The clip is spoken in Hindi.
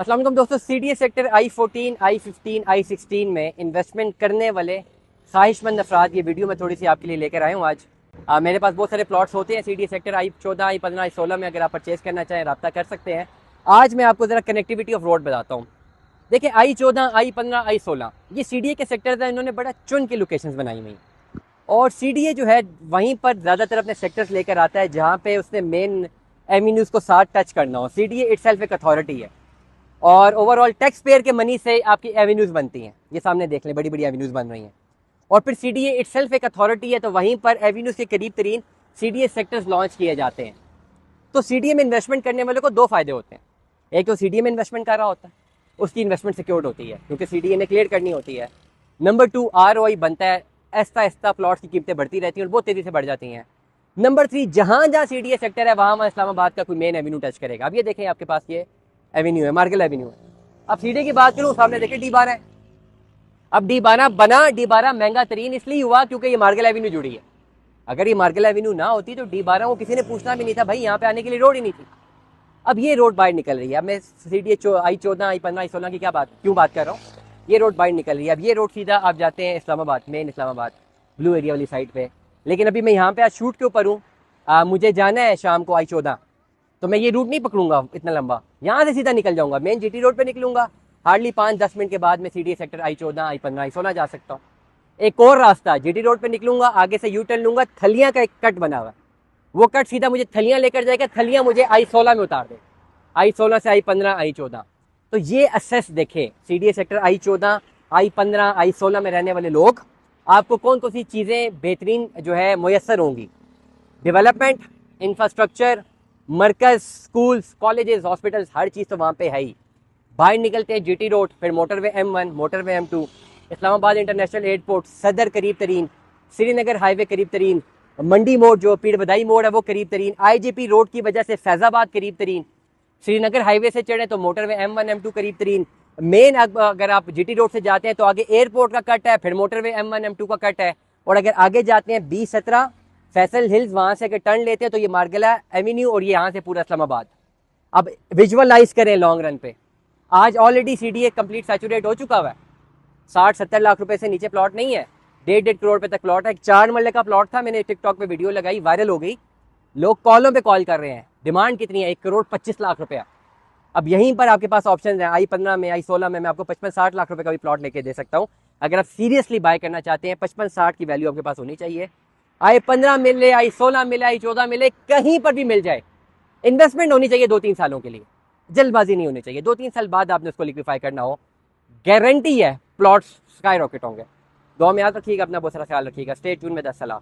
अस्सलाम वालेकुम दोस्तों, CDA sector I14, I15, I16 में इन्वेस्टमेंट करने वाले ख्वाहिशमंद अफराद ये वीडियो मैं थोड़ी सी आपके लिए लेकर आया हूँ आज। मेरे पास बहुत सारे प्लॉट्स होते हैं CDA sector I14, I15, I16 में। अगर आप परचेज करना चाहें रब्ता कर सकते हैं। आज मैं आपको ज़रा कनेक्टिविटी ऑफ रोड बताता हूँ। देखिए I14, I15, I16 ये सीडीए के सेक्टर्स हैं। इन्होंने बड़ा चुन के लोकेशंस बनाई हुई, और सीडीए जो है वहीं पर ज़्यादातर अपने सेक्टर्स लेकर आता है जहाँ पे उसने मेन एवेन्यूज़ को साथ टच करना हो। सीडीए इटसेल्फ एक अथॉरिटी है और ओवरऑल टैक्स पेयर के मनी से आपकी एवेन्यूज़ बनती हैं। ये सामने देख लें, बड़ी बड़ी एवेन्यूज़ बन रही हैं। और फिर सीडीए इटसेल्फ एक अथॉरिटी है, तो वहीं पर एवेन्यूज़ के करीब तरीन सीडीए सेक्टर्स लॉन्च किए जाते हैं। तो सीडीए में इन्वेस्टमेंट करने वाले को दो फायदे होते हैं। एक तो सीडीए में इन्वेस्टमेंट कर रहा होता है, उसकी इन्वेस्टमेंट सिक्योर्ड होती है क्योंकि सीडीए ने क्लियर करनी होती है। नंबर 2, ROI बनता है। ऐसा ऐसा प्लॉट्स की कीमतें बढ़ती रहती हैं और बहुत तेज़ी से बढ़ जाती हैं। नंबर 3, जहाँ जहाँ सीडीए सेक्टर है वहाँ इस्लामाबाद का कोई मेन एवेन्यू टच करेगा। अब ये देखें, आपके पास ये एवेन्यू है, मार्गल एवेन्यू है। अब सीडीए की बात करूँ, सामने देखिए D12 है। अब D12 बना, D12 महंगा तरीन इसलिए हुआ क्योंकि ये मार्गल एवेन्यू जुड़ी है। अगर ये मार्गल एवेन्यू ना होती तो D12 को किसी ने पूछना भी नहीं था, भाई यहाँ पे आने के लिए रोड ही नहीं थी। अब ये रोड बाहर निकल रही है। अब मैं सीडीए I14, I15, I16 की क्यों बात कर रहा हूँ। ये रोड बाहर निकल रही है। अब ये रोड सीधा आप जाते हैं Islamabad, main Islamabad blue area वाली साइड पे। लेकिन अभी मैं यहाँ पे आज शूट के ऊपर हूँ, मुझे जाना है शाम को I14, तो मैं ये रूट नहीं पकड़ूंगा इतना लंबा। यहाँ से सीधा निकल जाऊंगा, मेन जीटी रोड पे निकलूंगा। हार्डली 5-10 मिनट के बाद मैं CDA sector I14, I15, I16 जा सकता हूँ। एक और रास्ता, जीटी रोड पे निकलूंगा, आगे से यू टर्न लूंगा, थलियां का एक कट बना हुआ है, वो कट सीधा मुझे थलियां लेकर जाएगा, थलियां मुझे I16 में उतार दे, I16 से I15, I14। तो ये असेस देखें, CDA sector I14, I15, I16 में रहने वाले लोग आपको कौन कौन सी चीज़ें बेहतरीन जो है मुयसर होंगी। डेवलपमेंट, इंफ्रास्ट्रक्चर, मरकज, स्कूल्स, कॉलेजेस, हॉस्पिटल्स, हर चीज़ तो वहाँ पे है ही। बाहर निकलते हैं जीटी रोड, फिर motorway M1, motorway M2, Islamabad international airport, सदर करीब तरीन, श्रीनगर हाईवे करीब तरीन, मंडी मोड़ जो पीर बदाई मोड़ है वो करीब तरीन, IGP रोड की वजह से फैज़ाबाद करीब तरीन, श्रीनगर हाईवे से चढ़े तो मोटरवे M1, M2 करीब तरीन। मेन अगर आप जीटी रोड से जाते हैं तो आगे एयरपोर्ट का कट है, फिर मोटरवे M1, M2 का कट है। और अगर आगे जाते हैं B17 फैसल हिल्स, वहाँ से अगर टर्न लेते हैं तो ये मार्गला एवेन्यू और ये यहाँ से पूरा इस्लामाबाद। अब विजुअलाइज करें लॉन्ग रन पे, आज ऑलरेडी सीडीए कंप्लीट सैचुरेट हो चुका हुआ है। 60-70 लाख रुपए से नीचे प्लॉट नहीं है, 1.5 करोड़ पे तक प्लॉट है। 4 मरले का प्लॉट था, मैंने टिकटॉक पे वीडियो लगाई, वायरल हो गई, लोग कॉलों पे कॉल कर रहे हैं। डिमांड कितनी है? 1 करोड़ 25 लाख रुपया। अब यहीं पर आपके पास ऑप्शन है, I15 में, I16 में मैं आपको 55-60 लाख रुपए का भी प्लॉट लेके दे सकता हूँ। अगर आप सीरियसली बाय करना चाहते हैं, 55-60 की वैल्यू आपके पास होनी चाहिए। I15 मिले, I16 मिले, I14 मिले, कहीं पर भी मिल जाए, इन्वेस्टमेंट होनी चाहिए 2-3 सालों के लिए, जल्दबाजी नहीं होनी चाहिए। 2-3 साल बाद आपने उसको लिक्विफाई करना हो, गारंटी है प्लॉट्स स्काई रॉकेट होंगे। दुआ में याद रखिएगा, अपना बहुत सारा ख्याल रखिएगा। स्टे ट्यून में 10 सलाह।